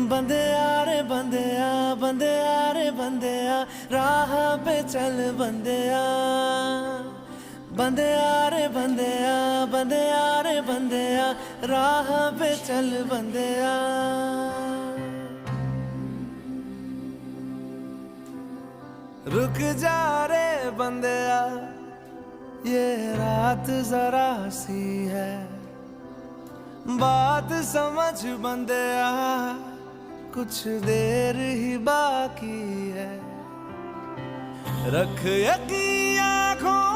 बंदेया रे बंदेया, बंदेया रे बंदेया, राह पे चल बंदेया। बंदेया रे बंदेया, बंदेया रे बंदेया, राह पे चल बंदेया। रुक जा रे बंदेया, ये रात जरा सी है, बात समझ बंदेया, कुछ देर ही बाकी है। रख यकीन आँखों